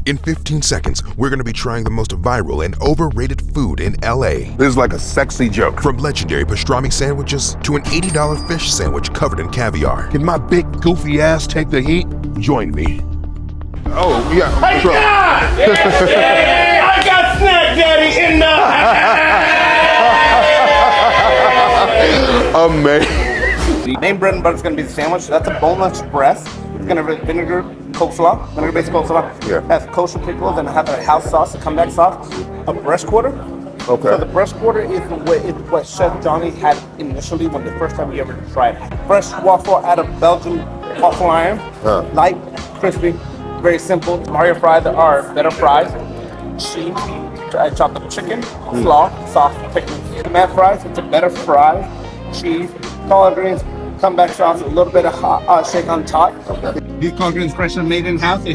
In 15 seconds, we're going to be trying the most viral and overrated food in LA. This is like a sexy joke. From legendary pastrami sandwiches to an $80 fish sandwich covered in caviar. Can my big goofy ass take the heat? Join me. Oh, yeah. Hey, God! Yeah, I got Snack Daddy in the Amazing. The main bread and butter is going to be the sandwich. That's a boneless breast. It's going to be vinegar coleslaw, vinegar-based coleslaw. Yeah. It has kosher pickles and it has a house sauce, a comeback sauce, a breast quarter. Okay. So the breast quarter is what Chef Johnny had initially when the first time he ever tried it. Fresh waffle out of Belgian waffle iron. Light, crispy, very simple. Mario fries are better fries. Cheese, I chopped up chicken, slaw, soft pickles. Mad fries, it's a better fry. Cheese, collard greens, comeback sauce, a little bit of hot shake on top. These collard greens fresh and made in house. They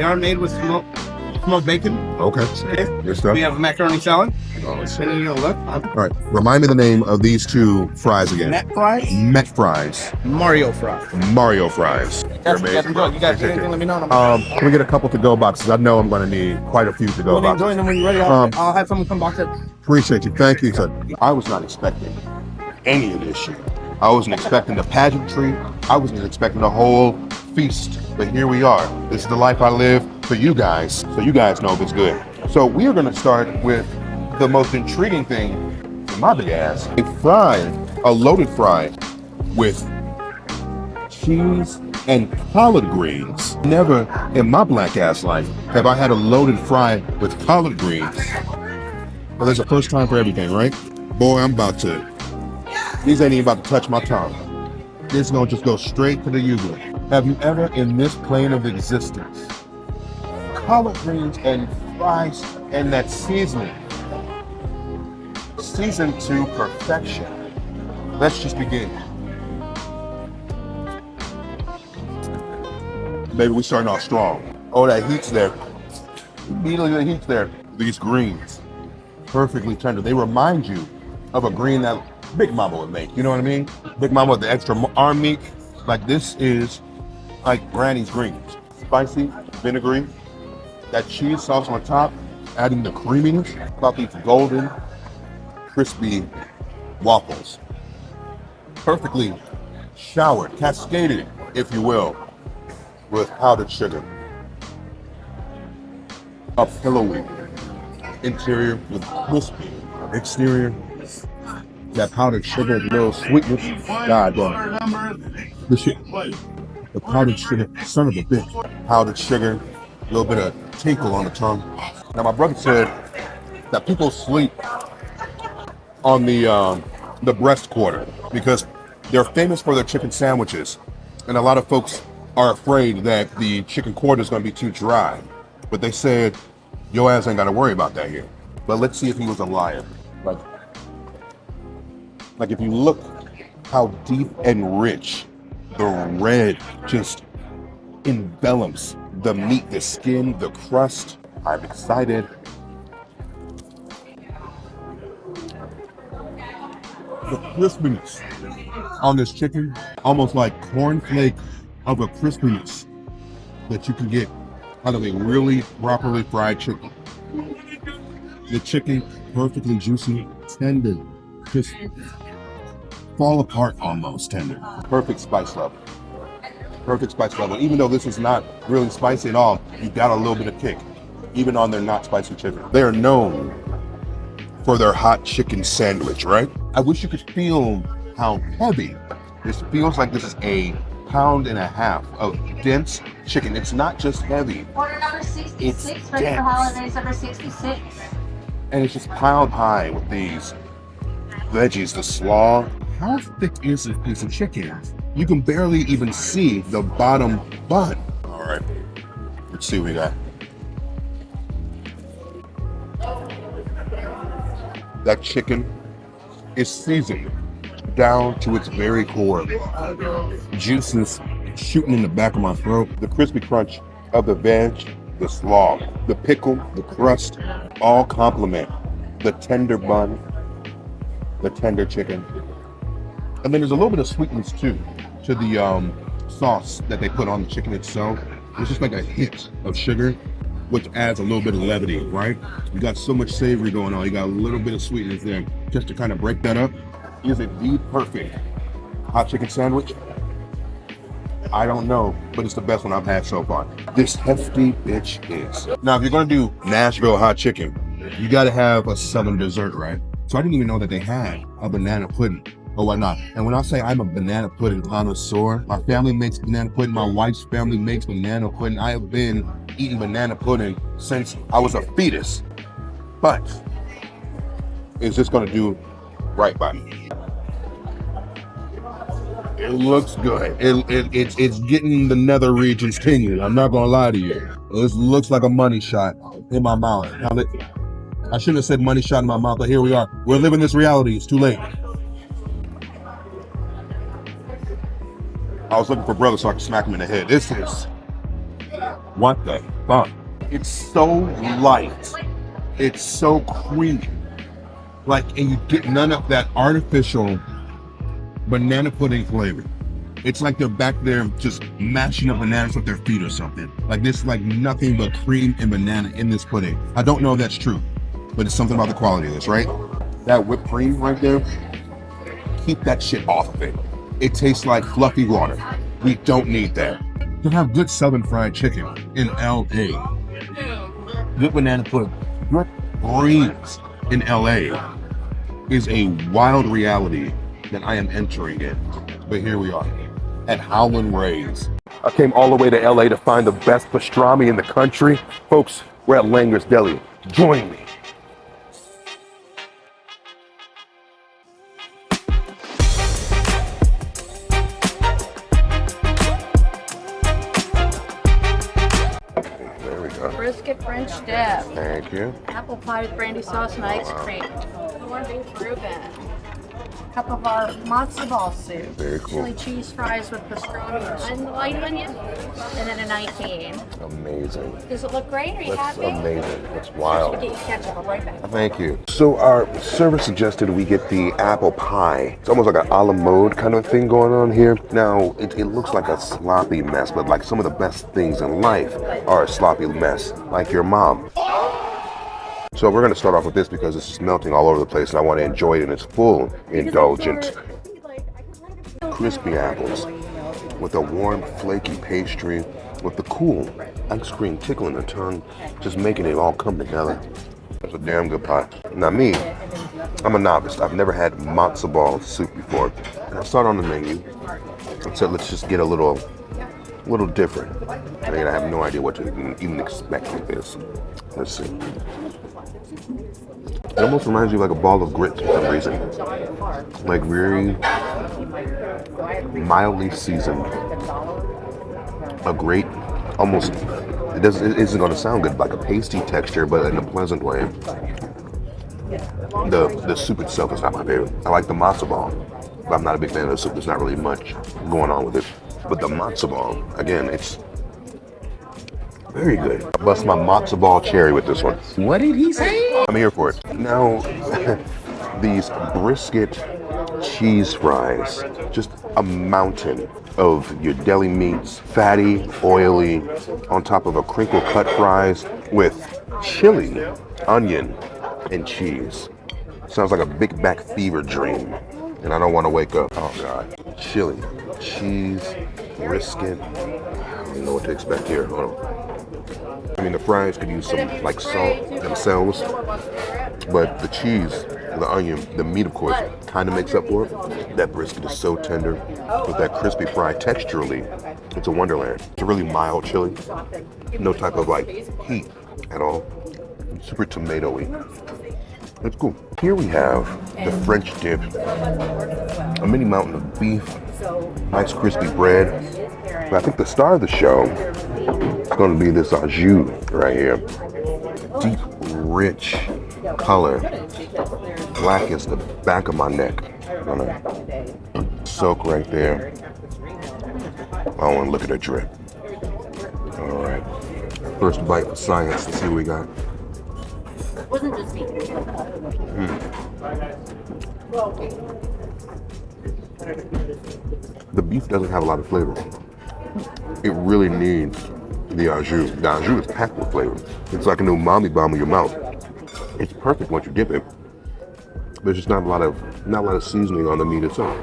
are made with smoked bacon. Okay. Good stuff. We have a macaroni salad. All right. Remind me the name of these two fries again. Met fries. Met fries. Mario fries. Mario fries. That's what you guys enjoy. You guys need anything, let me know. Can we get a couple to-go boxes? I know I'm going to need quite a few to-go boxes. Enjoy them when you're ready. I'll have someone come box it. Appreciate you. Thank you, sir. I was not expecting any of this shit. I wasn't expecting the pageantry. I wasn't expecting the whole feast. But here we are. This is the life I live for you guys, so you guys know if it's good. So we are going to start with the most intriguing thing for my big ass. A loaded fry with cheese and collard greens. Never in my black ass life have I had a loaded fry with collard greens. Well, there's a first time for everything, right? Boy, these ain't even about to touch my tongue. This is gonna just go straight to the yugular. Have you ever in this plane of existence, collard greens and fries and that seasoning, seasoned to perfection? Let's just begin. Maybe we're starting off strong. Oh, that heat's there. Immediately the heat's there. These greens, perfectly tender. They remind you of a green that Big Mama would make. You know what I mean? Big Mama with the extra arm meat. Like this is like Granny's greens. Spicy, vinegary, that cheese sauce on top, adding the creaminess. About these golden, crispy waffles. Perfectly showered, cascaded, if you will, with powdered sugar. A pillowy interior with crispy exterior. That powdered sugar, a little sweetness. God damn. The powdered sugar, son of a bitch. Powdered sugar, a little bit of tinkle on the tongue. Now my brother said that people sleep on the breast quarter because they're famous for their chicken sandwiches. And a lot of folks are afraid that the chicken quarter is going to be too dry. But they said, your ass ain't got to worry about that here. But let's see if he was a liar. Like if you look how deep and rich the red just envelops the meat, the skin, the crust. I'm excited. The crispiness on this chicken, almost like cornflake of a crispiness that you can get out of a really properly fried chicken. The chicken perfectly juicy, tender, just fall apart almost tender. Perfect spice level. Perfect spice level. Even though this is not really spicy at all, you got a little bit of kick, even on their not spicy chicken. They are known for their hot chicken sandwich, right? I wish you could feel how heavy. This feels like this is a pound and a half of dense chicken. It's not just heavy. Order number 66, it's ready dense. for holidays number 66. And it's just piled high with these veggies, the slaw. How thick is this piece of chicken? You can barely even see the bottom bun. All right, let's see what we got. That chicken is seasoned down to its very core. Juices shooting in the back of my throat. The crispy crunch of the veg, the slaw, the pickle, the crust, all complement the tender bun, the tender chicken. And then there's a little bit of sweetness too to the sauce that they put on the chicken itself. It's just like a hint of sugar. which adds a little bit of levity, right? You got so much savory going on. You got a little bit of sweetness there. Just to kind of break that up, is it the perfect hot chicken sandwich? I don't know, but it's the best one I've had so far. This hefty bitch is. Now, if you're gonna do Nashville hot chicken, you gotta have a southern dessert, right? So I didn't even know that they had a banana pudding or whatnot. And when I say I'm a banana pudding connoisseur, my family makes banana pudding, my wife's family makes banana pudding. I have been eating banana pudding since I was a fetus. But is this gonna do right by me? It looks good. It's getting the nether regions tingling. I'm not gonna lie to you. This looks like a money shot in my mouth. I shouldn't have said money shot in my mouth, but here we are. We're living this reality. It's too late. I was looking for brother so I could smack him in the head. This is what the fuck? It's so light. It's so creamy. Like, and you get none of that artificial banana pudding flavor. It's like they're back there just mashing up bananas with their feet or something. Like this, like nothing but cream and banana in this pudding. I don't know if that's true, but it's something about the quality of this, right? That whipped cream right there, keep that shit off of it. It tastes like fluffy water. We don't need that. To have good Southern fried chicken in LA, good banana pudding, good greens in LA is a wild reality that I am entering in. But here we are at Howlin Ray's. I came all the way to LA to find the best pastrami in the country. Folks, we're at Langer's Deli. Join me. There we go. Brisket French dip, Thank you. apple pie with brandy sauce and ice cream, corned beef Reuben, cup of our matzo ball soup, Very cool. chili cheese fries with pastrami and light onion, and then a 19. Amazing. Does it look great? Are you That's happy? amazing. That's I'll wild. get you ketchup. I'll be right back. Thank you. So our server suggested we get the apple pie. It's almost like an a la mode kind of thing going on here. Now, it looks like a sloppy mess, but like some of the best things in life are a sloppy mess, like your mom. So we're gonna start off with this because it's melting all over the place and I want to enjoy it in its full indulgence. Crispy apples with a warm, flaky pastry with the cool ice cream tickling the tongue, just making it all come together. It's a damn good pie. Now me, I'm a novice. I've never had matzo ball soup before. And I saw it on the menu and said, let's just get a little different. And I have no idea what to even expect with this. Let's see. It almost reminds you of like a ball of grits for some reason. Like very mildly seasoned. A great, almost, it isn't going to sound good, like a pasty texture, but in a pleasant way. The soup itself is not my favorite. I like the matzo ball, but I'm not a big fan of the soup. There's not really much going on with it. But the matzo ball, again, it's very good. I bust my matzo ball cherry with this one. What did he say? I'm here for it. Now, these brisket cheese fries, just a mountain of your deli meats, fatty, oily, on top of a crinkle cut fries with chili, onion, and cheese. Sounds like a big back fever dream, and I don't want to wake up. Oh God. Chili, cheese, brisket. I don't know what to expect here. Hold on. I mean, the fries could use some like salt themselves, but the cheese, the onion, the meat, of course, kind of makes up for it. That brisket is so tender with that crispy fry. Texturally, it's a wonderland. It's a really mild chili, no type of like heat at all. Super tomatoey. It's cool. Here we have the French dip, a mini mountain of beef, nice crispy bread. But I think the star of the show is going to be this au jus right here. Deep, rich color, black as the back of my neck. I'm gonna soak right there. I want to look at it drip. All right, first bite for science. Let's see what we got. Wasn't just me. The beef doesn't have a lot of flavor. It really needs the au jus. The au jus is packed with flavor. It's like an umami bomb in your mouth. It's perfect once you dip it. There's just not a lot of seasoning on the meat itself.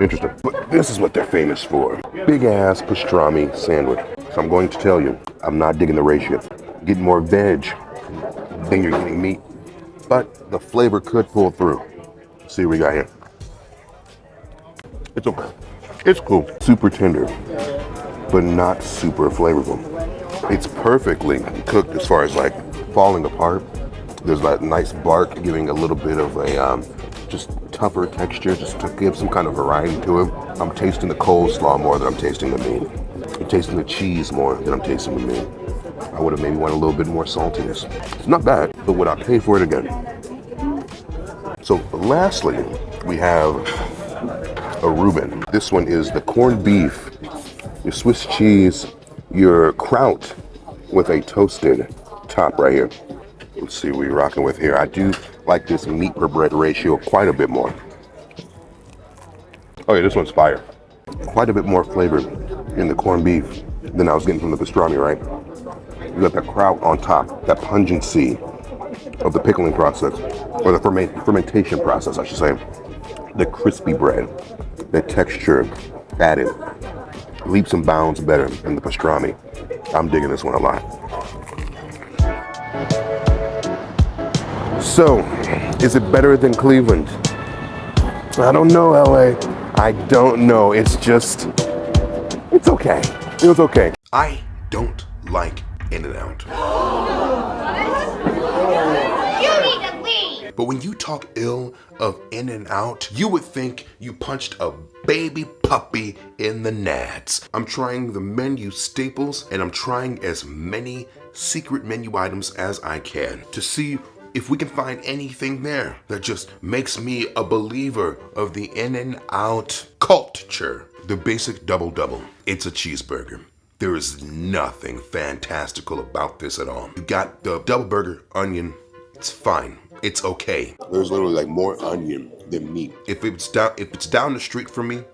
Interesting. But this is what they're famous for. Big ass pastrami sandwich. So I'm going to tell you, I'm not digging the ratio. Getting more veg than you're getting meat. But the flavor could pull through. Let's see what we got here. It's okay. It's cool. Super tender, but not super flavorful. It's perfectly cooked as far as like falling apart. There's that nice bark giving a little bit of a just tougher texture, just to give some kind of variety to it. I'm tasting the coleslaw more than I'm tasting the meat. I'm tasting the cheese more than I'm tasting the meat. I would have maybe wanted a little bit more saltiness. It's not bad, but would I pay for it again? So lastly, we have a Reuben. This one is the corned beef, your Swiss cheese, your kraut with a toasted top right here. Let's see what we're rocking with here. I do like this meat per bread ratio quite a bit more. Oh yeah, this one's fire. Quite a bit more flavor in the corned beef than I was getting from the pastrami, right? You got that kraut on top, that pungency of the pickling process, or the fermentation process, I should say. The crispy bread, the texture added, leaps and bounds better than the pastrami. I'm digging this one a lot. So, is it better than Cleveland? I don't know, LA. I don't know. It's okay. It was okay. I don't like In-N-Out. You need to leave. But when you talk ill of In-N-Out, you would think you punched a baby puppy in the nads. I'm trying the menu staples, and I'm trying as many secret menu items as I can to see if we can find anything there that just makes me a believer of the In-N-Out culture. The basic double-double. It's a cheeseburger. There is nothing fantastical about this at all. You got the double burger, onion, it's fine. It's okay. There's literally like more onion than meat. If it's down the street from me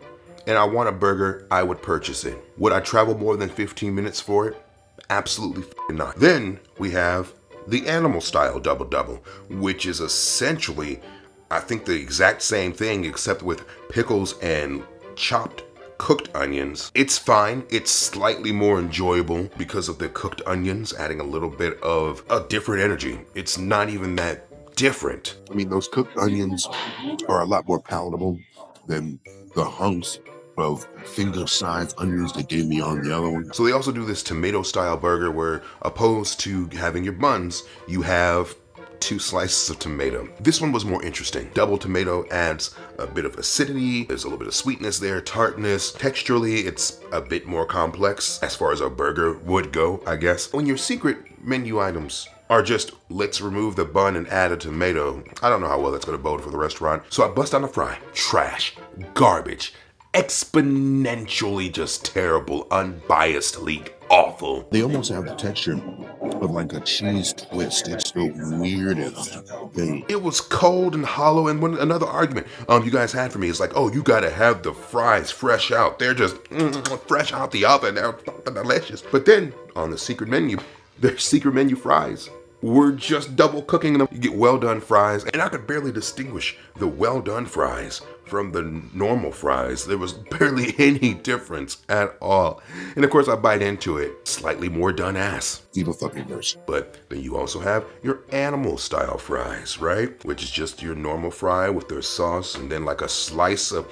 and I want a burger, I would purchase it. Would I travel more than 15 minutes for it? Absolutely not. Then we have the animal style double-double, which is essentially, I think, the exact same thing except with pickles and chopped cooked onions. It's fine. It's slightly more enjoyable because of the cooked onions, adding a little bit of a different energy. It's not even that different. I mean, those cooked onions are a lot more palatable than the hunks of finger-sized onions they gave me on the other one. So they also do this tomato style burger where, opposed to having your buns, you have 2 slices of tomato. This one was more interesting. Double tomato adds a bit of acidity, there's a little bit of sweetness there, tartness. Texturally, it's a bit more complex as far as a burger would go, I guess. When your secret menu items are just, let's remove the bun and add a tomato, I don't know how well that's gonna bode for the restaurant. So I bust down a fry. Trash. Garbage. Exponentially just terrible, unbiasedly awful. They almost have the texture of like a cheese twist. It's the weirdest thing. It was cold and hollow, and another argument you guys had for me is like, oh, you gotta have the fries fresh out. They're just fresh out the oven. They're fucking delicious. But then on the secret menu, their secret menu fries were just double cooking them. You get well done fries, and I could barely distinguish the well done fries from the normal fries. There was barely any difference at all. And of course I bite into it, slightly more done ass. Evil fucking nurse. But then you also have your animal style fries, right? Which is just your normal fry with their sauce, and then like a slice of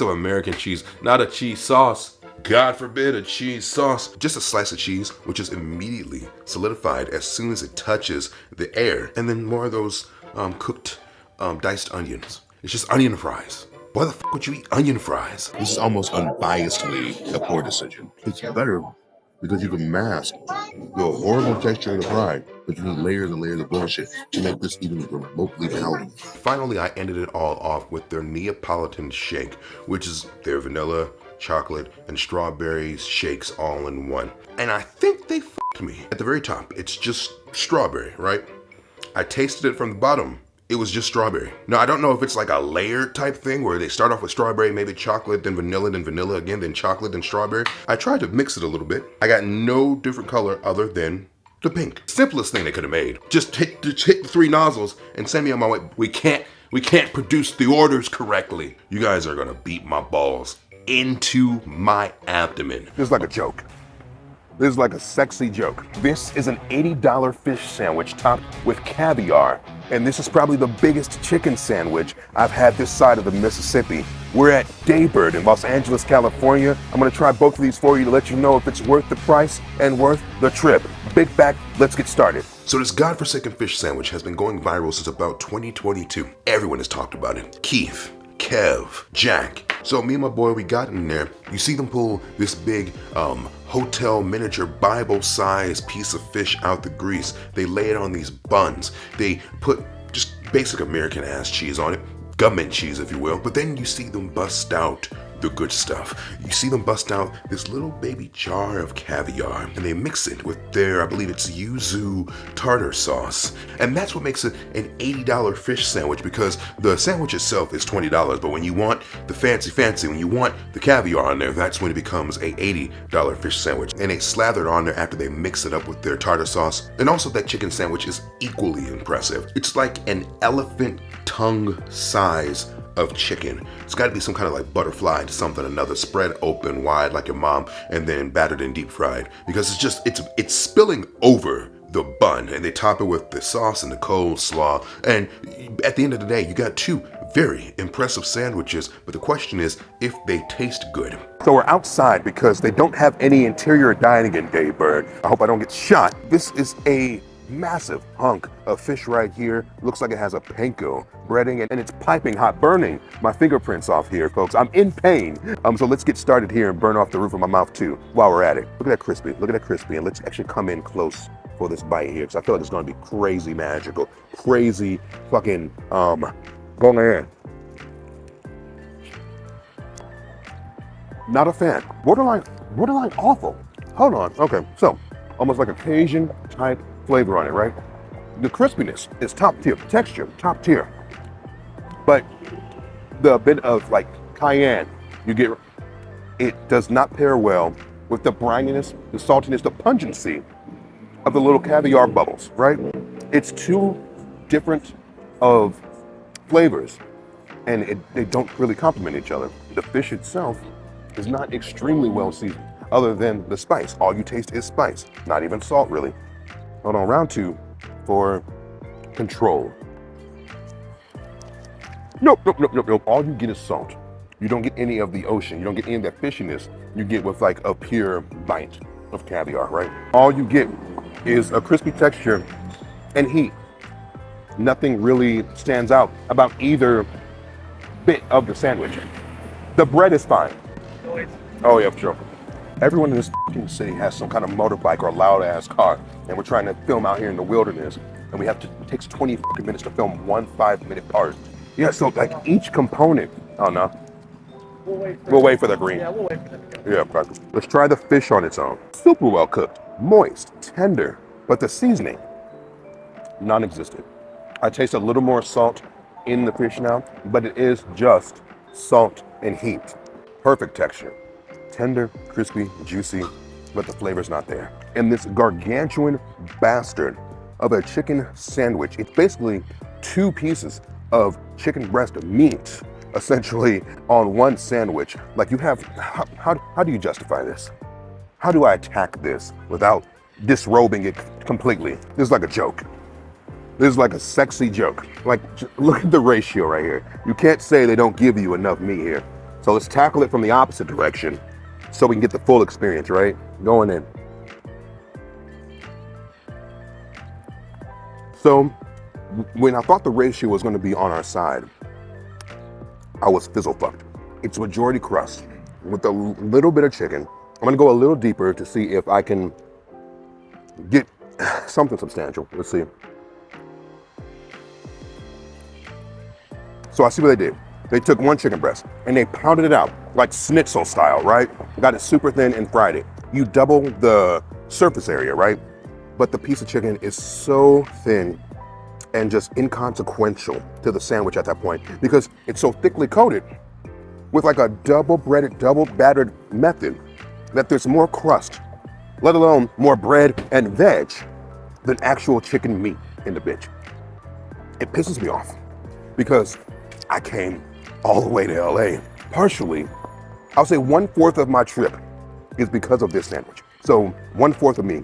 American cheese, not a cheese sauce. God forbid a cheese sauce. Just a slice of cheese, which is immediately solidified as soon as it touches the air. And then more of those cooked diced onions. It's just onion fries. Why the fuck would you eat onion fries? This is almost unbiasedly a poor decision. It's better because you can mask the horrible texture of the fry, but you need layers and layers of bullshit to make this even remotely palatable. Finally, I ended it all off with their Neapolitan shake, which is their vanilla, chocolate, and strawberry shakes all in one. And I think they fucked me. At the very top, it's just strawberry, right? I tasted it from the bottom. it was just strawberry. Now, I don't know if it's like a layered type thing where they start off with strawberry, maybe chocolate, then vanilla again, then chocolate, then strawberry. I tried to mix it a little bit. I got no different color other than the pink. Simplest thing they could have made. Just hit the 3 nozzles and send me on my way. We can't produce the orders correctly. You guys are gonna beat my balls into my abdomen. This is like a joke. This is like a sexy joke. This is an $80 fish sandwich topped with caviar. And this is probably the biggest chicken sandwich I've had this side of the Mississippi. We're at Daybird in Los Angeles, California. I'm gonna try both of these for you to let you know if it's worth the price and worth the trip. Big back, let's get started. So this godforsaken fish sandwich has been going viral since about 2022. Everyone has talked about it. Keith, Kev, Jack. So me and my boy, we got in there. You see them pull this big hotel miniature Bible-sized piece of fish out the grease. They lay it on these buns. They put just basic American ass cheese on it. Government cheese, if you will. But then you see them bust out the good stuff. You see them bust out this little baby jar of caviar, and they mix it with their, I believe it's yuzu tartar sauce. And that's what makes it an $80 fish sandwich, because the sandwich itself is $20, but when you want the fancy, when you want the caviar on there, that's when it becomes a $80 fish sandwich. And they slather it on there after they mix it up with their tartar sauce. And also that chicken sandwich is equally impressive. It's like an elephant tongue size of chicken. It's got to be some kind of like butterfly to something another, spread open wide like your mom, and then battered and deep fried, because it's spilling over the bun, and they top it with the sauce and the coleslaw. And at the end of the day, you got 2 very impressive sandwiches, but the question is if they taste good. So we're outside because they don't have any interior dining in Daybird. I hope I don't get shot. This is a massive hunk of fish right here. Looks like it has a panko breading, and it's piping hot, burning my fingerprints off here, folks. I'm in pain. So let's get started here and burn off the roof of my mouth too while we're at it. Look at that crispy, and let's actually come in close for this bite here, because I feel like it's gonna be crazy magical, crazy fucking, going in. Not a fan. Borderline awful. Hold on, okay, so almost like a Cajun type flavor on it, right? The crispiness is top tier, texture, top tier. But the bit of like cayenne you get, it does not pair well with the brininess, the saltiness, the pungency of the little caviar bubbles, right? It's 2 different of flavors, and they don't really complement each other. The fish itself is not extremely well seasoned, other than the spice. All you taste is spice, not even salt really. Hold on, round 2 for control. Nope. All you get is salt. You don't get any of the ocean. You don't get any of that fishiness you get with like a pure bite of caviar, right? All you get is a crispy texture and heat. Nothing really stands out about either bit of the sandwich. The bread is fine. Oh yeah, for sure. Everyone in this city has some kind of motorbike or loud ass car, and we're trying to film out here in the wilderness, and it takes 20 minutes to film 1 5-minute part. Yeah, so like each component, oh no. We'll wait for the green. Yeah, we'll wait for them to go. Yeah, practice. Let's try the fish on its own. Super well cooked, moist, tender, but the seasoning, non-existent. I taste a little more salt in the fish now, but it is just salt and heat. Perfect texture. Tender, crispy, juicy, but the flavor's not there. And this gargantuan bastard of a chicken sandwich, it's basically 2 pieces of chicken breast meat, essentially on one sandwich. Like you have, how do you justify this? How do I attack this without disrobing it completely? This is like a joke. This is like a sexy joke. Like, look at the ratio right here. You can't say they don't give you enough meat here. So let's tackle it from the opposite direction so we can get the full experience, right? Going in. So when I thought the ratio was going to be on our side, I was fizzle fucked. It's majority crust with a little bit of chicken. I'm going to go a little deeper to see if I can get something substantial. Let's see. So I see what they did. They took one chicken breast and they pounded it out like schnitzel style, right? Got it super thin and fried it. You double the surface area, right? But the piece of chicken is so thin and just inconsequential to the sandwich at that point because it's so thickly coated with like a double breaded, double battered method that there's more crust, let alone more bread and veg than actual chicken meat in the bitch. It pisses me off because I came all the way to LA. Partially, I'll say 1/4 of my trip is because of this sandwich. So 1/4 of me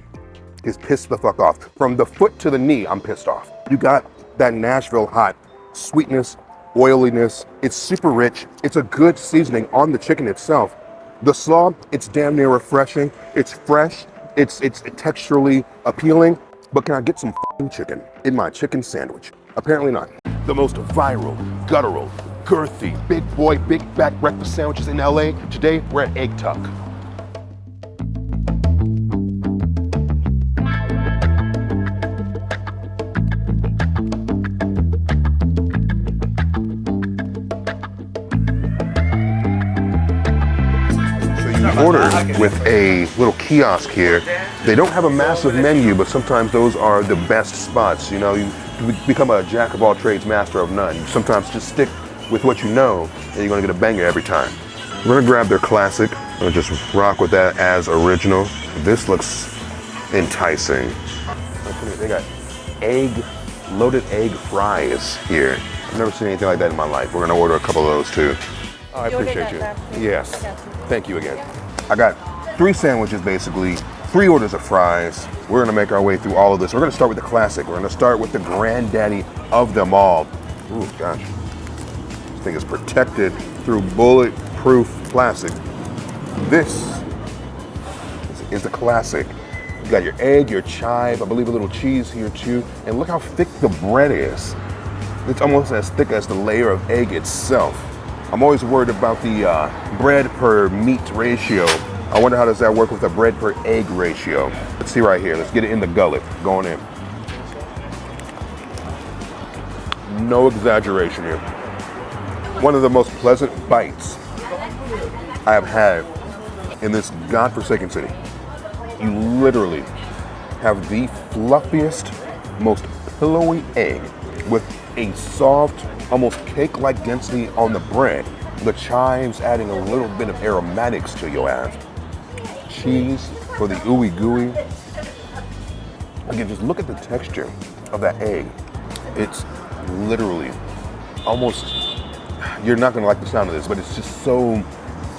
is pissed the fuck off. From the foot to the knee, I'm pissed off. You got that Nashville hot sweetness, oiliness. It's super rich. It's a good seasoning on the chicken itself. The slaw, it's damn near refreshing. It's fresh. It's texturally appealing. But can I get some f***ing chicken in my chicken sandwich? Apparently not. The most viral, guttural, girthy, big boy, big back breakfast sandwiches in LA. Today, we're at Egg Tuck. Order with a little kiosk here. They don't have a massive menu, but sometimes those are the best spots. You know, you become a jack of all trades, master of none. You sometimes just stick with what you know, and you're gonna get a banger every time. We're gonna grab their classic and just rock with that as original. This looks enticing. They got loaded egg fries here. I've never seen anything like that in my life. We're gonna order a couple of those too. I appreciate you. Yes. Thank you again. I got 3 sandwiches basically, 3 orders of fries. We're gonna make our way through all of this. We're gonna start with the classic. We're gonna start with the granddaddy of them all. Ooh, gosh. This thing is protected through bulletproof plastic. This is the classic. You got your egg, your chive, I believe a little cheese here too. And look how thick the bread is. It's almost as thick as the layer of egg itself. I'm always worried about the bread per meat ratio. I wonder how does that work with the bread per egg ratio. Let's see right here. Let's get it in the gullet. Going in. No exaggeration here. One of the most pleasant bites I have had in this godforsaken city. You literally have the fluffiest, most pillowy egg with a soft, almost cake-like density on the bread. The chives adding a little bit of aromatics to your ass. Cheese for the ooey gooey. Again, just look at the texture of that egg. It's literally almost, you're not gonna like the sound of this, but it's just so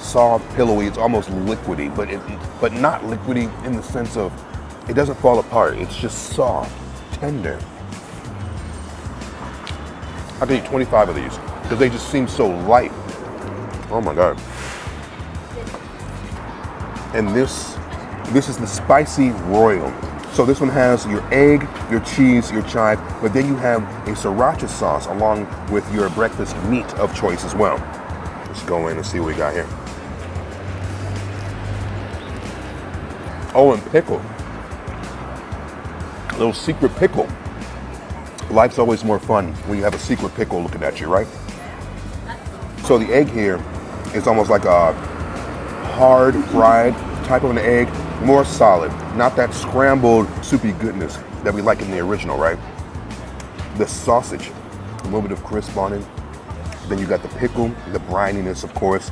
soft, pillowy. It's almost liquidy, but not liquidy in the sense of it doesn't fall apart. It's just soft, tender. I could eat 25 of these because they just seem so light. Oh my God. And this is the spicy royal. So this one has your egg, your cheese, your chive, but then you have a sriracha sauce along with your breakfast meat of choice as well. Let's go in and see what we got here. Oh, and pickle. A little secret pickle. Life's always more fun when you have a secret pickle looking at you, right? So the egg here is almost like a hard fried type of an egg, more solid, not that scrambled soupy goodness that we like in the original, right? The sausage, a little bit of crisp on it. Then you got the pickle, the brininess, of course,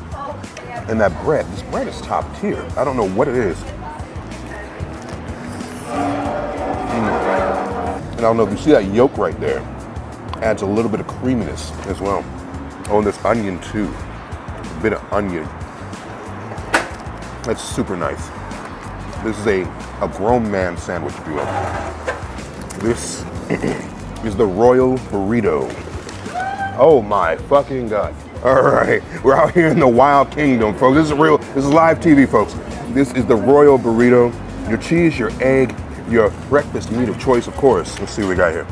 and that bread. This bread is top tier. I don't know what it is. And I don't know if you see that yolk right there. Adds a little bit of creaminess as well. Oh, and this onion too. A bit of onion. That's super nice. This is a grown man sandwich, if you will. This is the Royal Burrito. Oh my fucking God. All right, we're out here in the wild kingdom, folks. This is live TV, folks. This is the Royal Burrito. Your cheese, your egg, your breakfast meat of choice, of course. Let's see what we got here.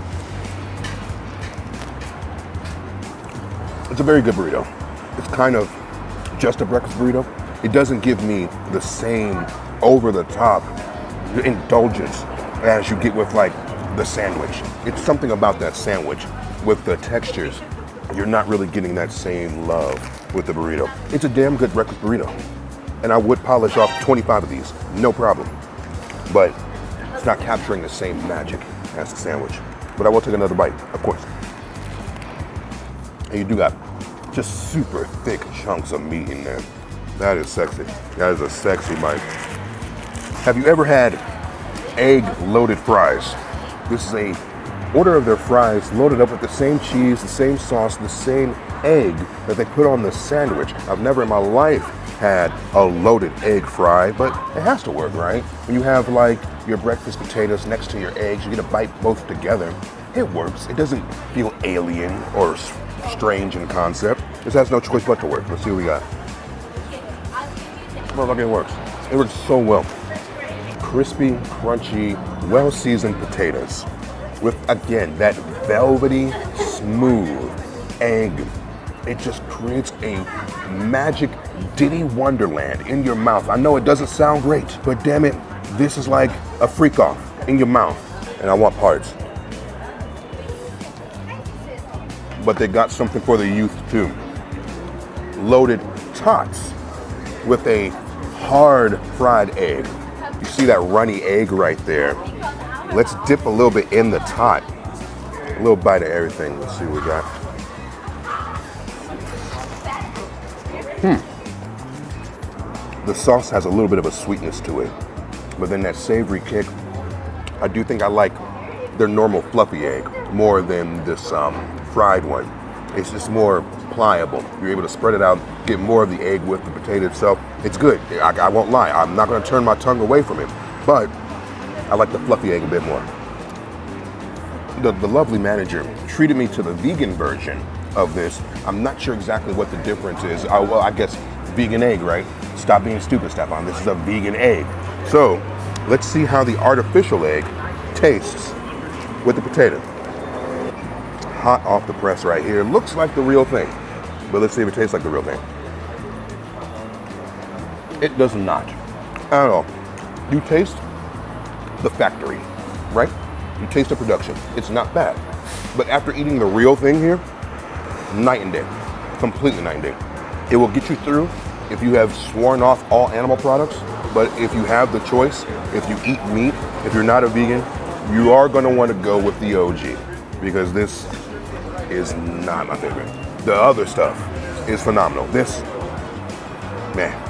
It's a very good burrito. It's kind of just a breakfast burrito. It doesn't give me the same over-the-top indulgence as you get with like the sandwich. It's something about that sandwich with the textures. You're not really getting that same love with the burrito. It's a damn good breakfast burrito. And I would polish off 25 of these, no problem. But it's not capturing the same magic as the sandwich. but I will take another bite, of course. And you do got just super thick chunks of meat in there. That is sexy. That is a sexy bite. Have you ever had egg-loaded fries? This is a order of their fries loaded up with the same cheese, the same sauce, the same egg that they put on the sandwich. I've never in my life had a loaded egg fry, but it has to work, right? When you have like your breakfast potatoes next to your eggs, you get to bite both together. It works. It doesn't feel alien or strange in concept. This has no choice but to work. Let's see what we got. Motherfucker, it works. It works so well. Crispy, crunchy, well-seasoned potatoes with, again, that velvety, smooth egg. It just creates a magic Diddy Wonderland in your mouth. I know it doesn't sound great, but damn it, this is like a freak off in your mouth. And I want parts. But they got something for the youth too. Loaded tots with a hard fried egg. You see that runny egg right there. Let's dip a little bit in the tot. A little bite of everything. Let's see what we got. The sauce has a little bit of a sweetness to it, but then that savory kick. I do think I like their normal fluffy egg more than this fried one. It's just more pliable. You're able to spread it out, get more of the egg with the potato itself. It's good. I won't lie. I'm not going to turn my tongue away from it, but I like the fluffy egg a bit more. The lovely manager treated me to the vegan version of this. I'm not sure exactly what the difference is. Well, I guess vegan egg, right? Stop being stupid, Stefan. This is a vegan egg. So let's see how the artificial egg tastes with the potato. Hot off the press right here. Looks like the real thing, but let's see if it tastes like the real thing. It does not at all. You taste the factory, right? You taste the production. It's not bad. But after eating the real thing here, night and day. Completely night and day. It will get you through if you have sworn off all animal products, but if you have the choice, if you eat meat, if you're not a vegan, you are gonna wanna go with the OG, because this is not my favorite. The other stuff is phenomenal. This, man.